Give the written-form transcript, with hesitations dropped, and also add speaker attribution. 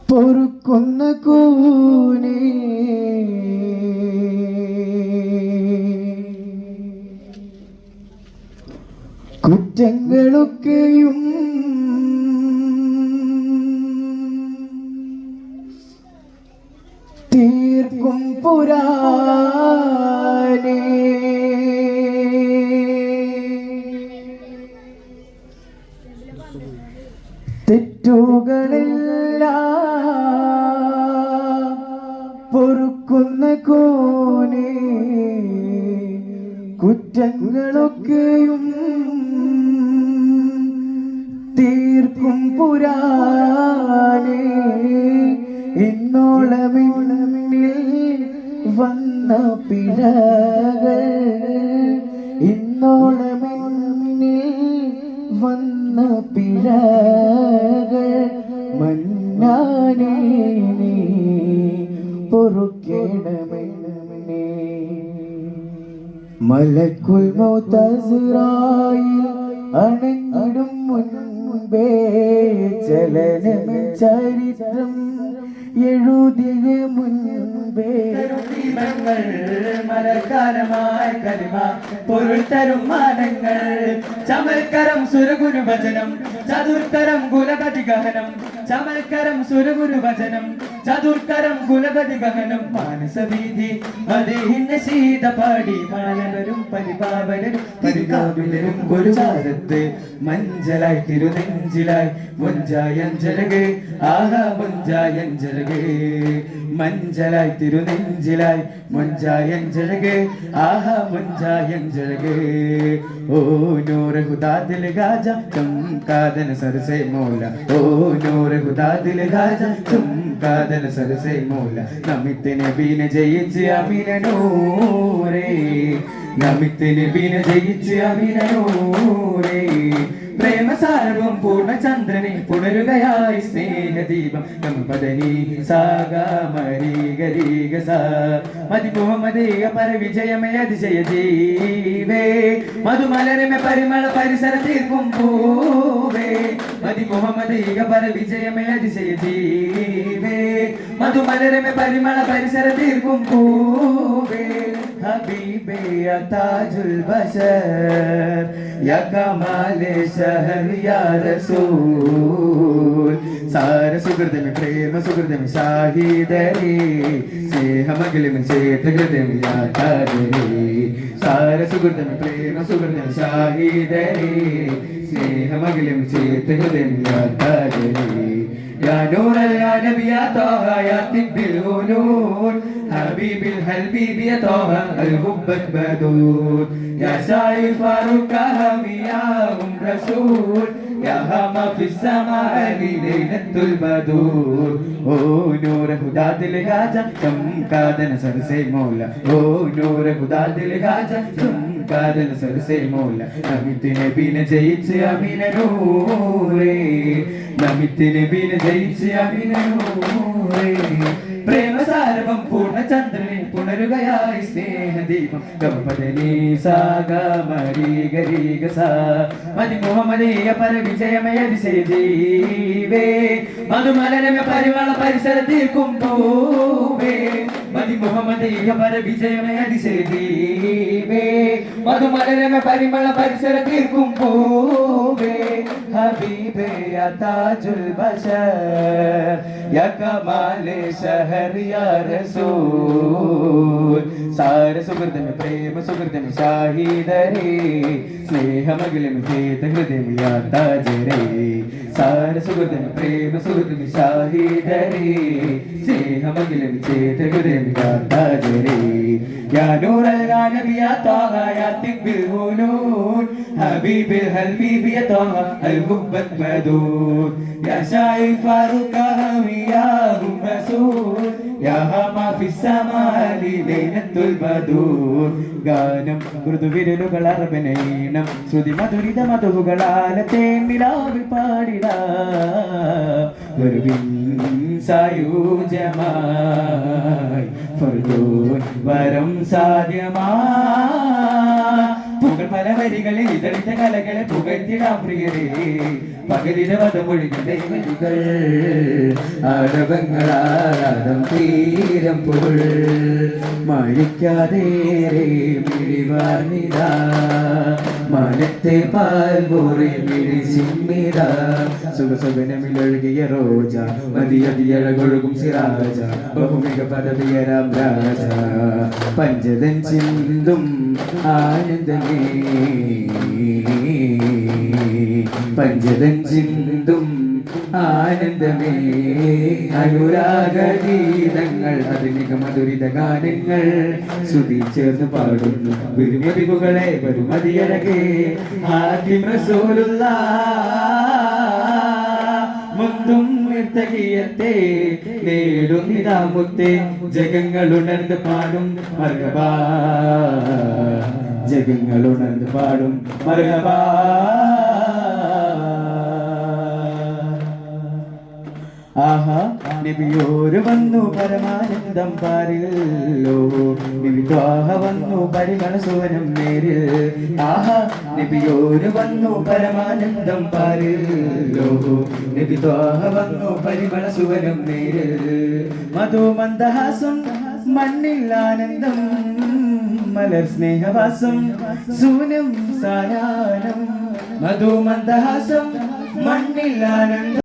Speaker 1: പൊറുക്കുന്ന കൂനെ കുറ്റങ്ങളൊക്കെയും തീർക്കും പുരാനേ തെറ്റുകളെല്ലാം പൊറുക്കുന്ന കോനെ കുറ്റങ്ങളൊക്കെയും തീർക്കും പുരാനേ ഇന്നോളമിൽ വന്ന പിഴകൾ ഇന്നോളമിൽ വന്ന പിഴകൾ മന്നാനേ പൊറുക്കേണമേ മലക്കുൽ മൗതസ്റായിൽ അണഞ്ഞിടും മുൻപേ ചലനമിൻ ചരിത്രം എഴുതിയ മുൻപേ
Speaker 2: മലക്കാലമായി കലിമ പൊരുൾ തരും മാനങ്ങൾ ചമൽക്കരം സുരഗുരുവചനം ചതുർക്കരം കുലപതി ഗഹനം ചമൽക്കരം സുരഗുരുവചനം ചതുർക്കരം കുലപതി ഗഹനം മാനസവീതി മദേഹിന്റെ ശീതപാടി മാനവരും പരിപാവനരും പരികാവിലരും ഒരു ചാരത്ത് മഞ്ചലായി തിരുനെഞ്ചിലായി മുഞ്ചായഞ്ചലകെ ആഹാ മുഞ്ചായഞ്ചലകെ മഞ്ചലായി തിരുനെഞ്ചിലായി മുഞ്ചായഞ്ചലകെ ആഹാ മുഞ്ചായഞ്ചലകെ ഓ നൂറ് ഹുദാദിൽ ഗാജ ചംകാദന सरसे मोला ओ नूर खुदा दिल गाजा चुमकादन सरसे मोला नमितने बीन जयिച്ച് അമീന നൂരേ നമിതനെ ബീന ജയിച്ച് അമീന നൂരേ പ്രേമസാരവും പൂർണ്ണചന്ദ്രനെ പുണരുകയായി സ്നേഹദീപം നമ്പദനി സാഗമരിഗരിഗസ മതി മുഹമ്മദീയ പരവിജയമേ അതിശയ ജീവേ മധുമലരമേ പരിമള പരിസര തീർക്കും പൂവേ മതി മുഹമ്മദീയ പരവിജയമേ അതിശയ ജീവേ മധുമലരമേ പരിമള പരിസര തീർക്കും പൂവേ ഹബീബേ യാ താജുൽ ബശർ യാ കമാലെ शहर या रसूल सार सुहृद में प्रेम सुहृद में शाहिदरी स्नेहमगल में चेत हृदय में यादरी सार सुहृद में प्रेम सुहृद में शाहिदरी स्नेहमगल में चेत हृदय में यादरी या नूर या नबी या तोहा या तिबिल उलून حبيب الحبيب يا طه الحبك بدود يا شايف فاروق يا رسول يا هما في السماء ليلة البدور او نور خدا دل गाजा चमकादन सर से मौला ओ नूर खुदा दिल गाजा चमकादन सर से मौला नमितने बीन जयिച്ച് അമീന നൂരേ നമിതനെ ബീന ജയിച്ച് അമീന നൂരേ പ്രേമസാരവം പൂർണ്ണചന്ദ്രനെ പുണരുകയായി സ്നേഹദീപം ഗമപദനി സാഗമരിഗരിഗസ മതി മുഹമ്മദീയ പരവിജയമേ അതിശയ ജീവേ മധുമലരമേ പരിമള പരിസര തീർക്കും പൂവേ മതി മുഹമ്മദീയ പരവിജയമേ അതിശയ ജീവേ മധുമലരമേ പരിമള പരിസര തീർക്കും പൂവേ ഹബീബേ യാ താജുൽ ബശർ യാ കമാലെ शहर या रसूल सार सुहृद में प्रेम सुहृद में शाहिदरी स्नेहमगल में चेत हृदय में याता जरे सार सुहृद में प्रेम सुहृद में शाहिदरी स्नेहमगल में चेत हृदय में याता जरे या नूर या नबी या ताहा या तिबिल उलून हबीब الحبيب يا طه الحبك بدود يا شايف فاروق يا رسول يا هما في السماء ليلة البدور ഗാനം മൃദുവിരലുകൾ അർബനീനം ശ്രുതി മധുരിത മധുകളാലെ തേനിലാവിൽ പാടിട ഗുരുവിൻ സായുജമായി ഫർദൂൻ വരം സാധ്യമായി വരികളിൽ ഇതളിച്ച കലകളെ പുകഴ്ത്തിടാം പ്രിയരേ പകലിന്റെ വധമൊഴികളുടെ വരികൾ ആരവങ്ങളാരം തീരം പൊരുൾ മഴിക്കാതേറെ മിഴിവാർന്നിതാ മനത്തെ പാൽപോറി മിഴിച്ചിമ്മിത സുഖസുഖനമിലൊഴുകിയ റോജ മതിയതിയഴകൊഴുകും സിറാജ ബഹുമിക പദവിയരാം രാജ പഞ്ചതൻ ചിന്തും ആനന്ദമേ പഞ്ചതൻ ചിന്തും ആനന്ദമേ അനുരാഗീതങ്ങൾ ആധുനിക മധുരിത ഗാനങ്ങൾ ശ്രുതി ചേർന്ന് പാടുന്നു വിരുമതികളെ വരുമതിയഴകേ ആദ്യം റസൂലുള്ള മുന്തും നിർത്തകീയത്തെ നേടുന്നിതാ മുത്തേ ജഗങ്ങൾ ഉണർന്ന് പാടും മർഹബാ ജഗങ്ങൾ ഉണർന്ന് പാടും മർഹബാ ആഹാ നബിയോര് വന്നു പരമാനന്ദം പാരില്ലോ വിവിധാഹ വന്നു പരിമള സുവനം നേരിൽ ആഹാ നബിയോര് വന്നു പരമാനന്ദം പാരില്ലോ വിവിധാഹ വന്നു പരിമള സുവനം നേരിൽ മധുമന്ദഹാസം മണ്ണിൽ ആനന്ദം മലർ സ്നേഹവാസം സൂനം സായാഹ്നം മധുമന്ദഹാസം മണ്ണിൽ ആനന്ദം